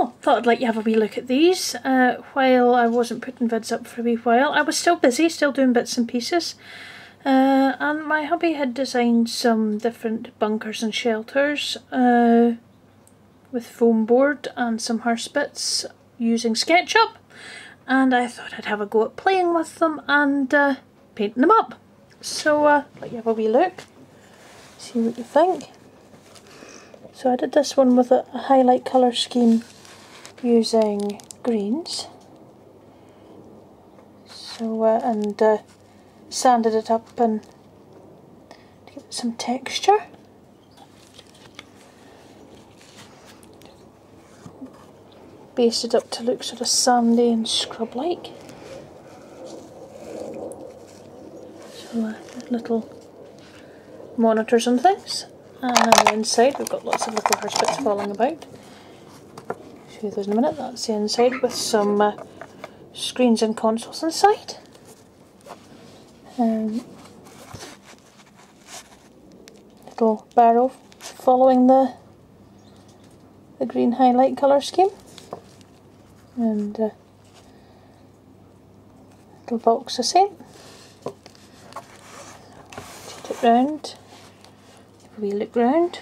So, thought I'd let you have a wee look at these while I wasn't putting vids up for a wee while. I was still busy, still doing bits and pieces. And my hubby had designed some different bunkers and shelters with Foamboard and some Hirst bits using Sketc-Up. And I thought I'd have a go at playing with them and painting them up. So, let you have a wee look, see what you think. So I did this one with a highlight colour scheme using greens. So and sanded it up and to give it some texture. Based it up to look sort of sandy and scrub-like. So little monitors and things. And on the inside we've got lots of little Hirst bits falling about. Show you those in a minute. That's the inside with some screens and consoles inside. Little barrel following the green highlight colour scheme. And little box the same. Take it round. We look round.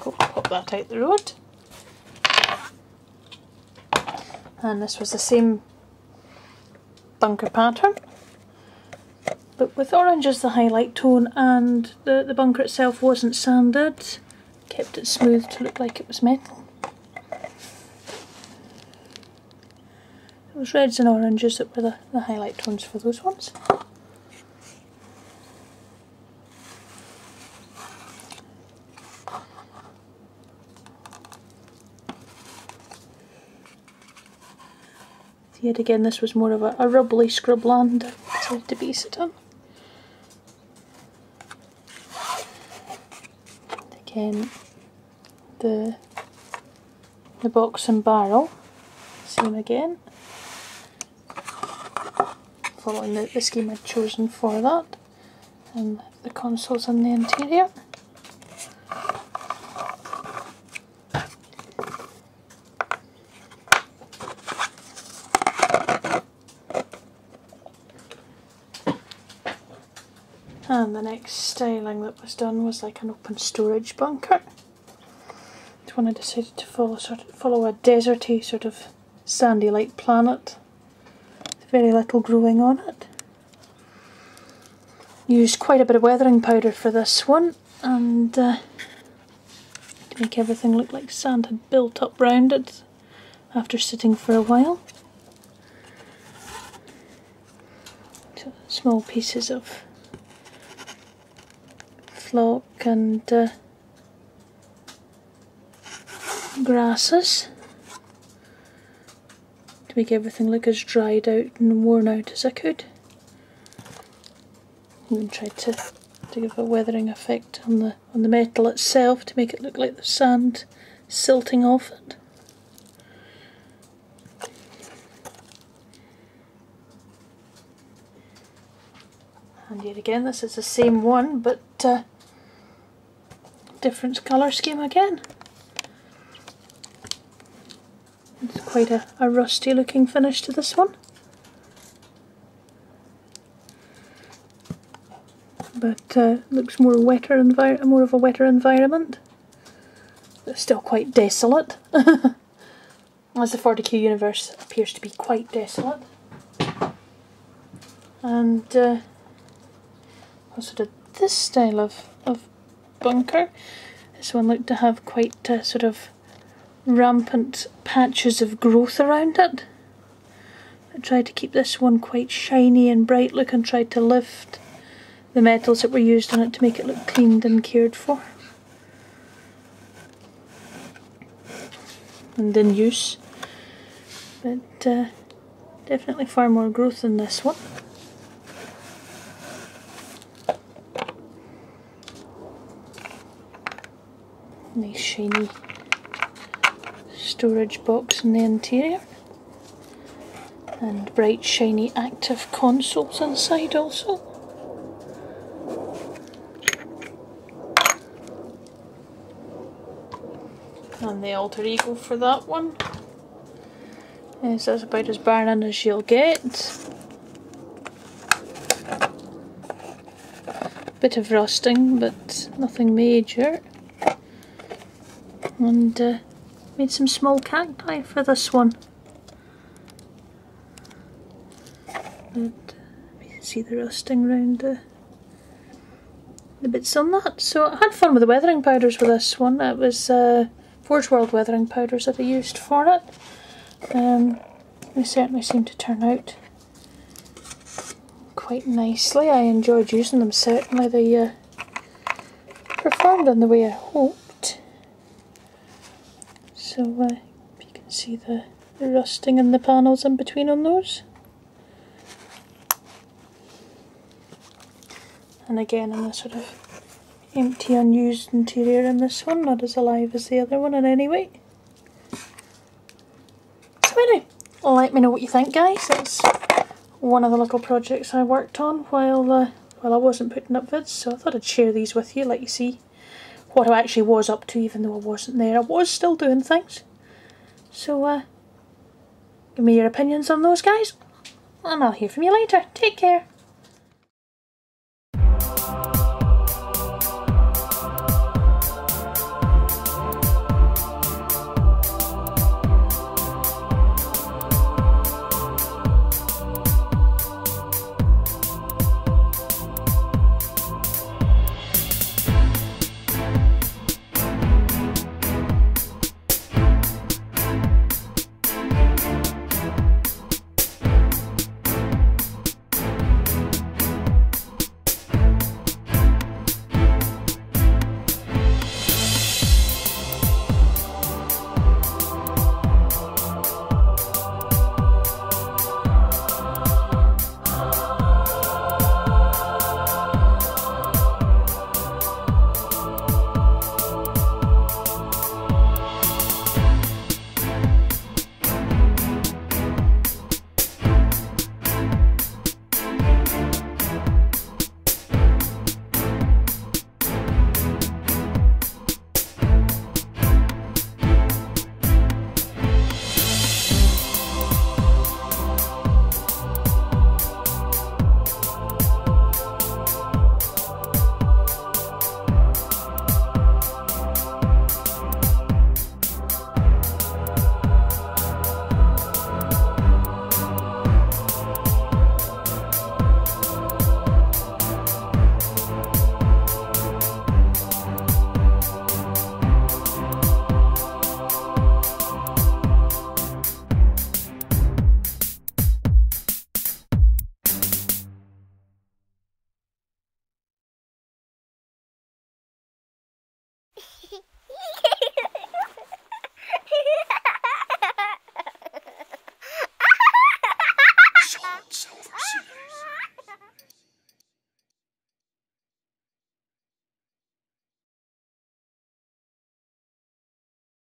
Pop that out the road. And this was the same bunker pattern, but with orange as the highlight tone, and the bunker itself wasn't sanded, kept it smooth to look like it was metal. It was reds and oranges that were the highlight tones for those ones. Yet again, this was more of a rubbly scrubland I decided to base it on. Again, the box and barrel, same again. Following the scheme I'd chosen for that, and the consoles in the interior. And the next styling that was done was like an open storage bunker. This one I decided to follow a deserty sort of sandy like planet. Very little growing on it. Used quite a bit of weathering powder for this one, and to make everything look like sand had built up round it after sitting for a while. So small pieces of flock and grasses to make everything look as dried out and worn out as I could. And then tried to give a weathering effect on the metal itself to make it look like the sand silting off it. And yet again, this is the same one, but different colour scheme again. It's quite a rusty looking finish to this one. But looks more of a wetter environment. But still quite desolate. As the 40k universe appears to be quite desolate. And also did this style of bunker. This one looked to have quite sort of rampant patches of growth around it. I tried to keep this one quite shiny and bright looking, tried to lift the metals that were used on it to make it look cleaned and cared for. And in use. But definitely far more growth than this one. Nice shiny storage box in the interior, and bright shiny active consoles inside also. And the alter ego for that one. Yes, that's about as barren as you'll get. Bit of rusting, but nothing major. And made some small cacti for this one. But you can see the rusting around the bits on that. So I had fun with the weathering powders with this one. It was Forge World weathering powders that I used for it. They certainly seem to turn out quite nicely. I enjoyed using them, certainly. They performed in the way I hoped. So if you can see the rusting in the panels in between on those. And again in the sort of empty unused interior in this one, not as alive as the other one in any way. So anyway, let me know what you think, guys. It's one of the little projects I worked on while I wasn't putting up vids, so I thought I'd share these with you, let you see what I actually was up to even though I wasn't there. I was still doing things. So give me your opinions on those, guys, and I'll hear from you later. Take care.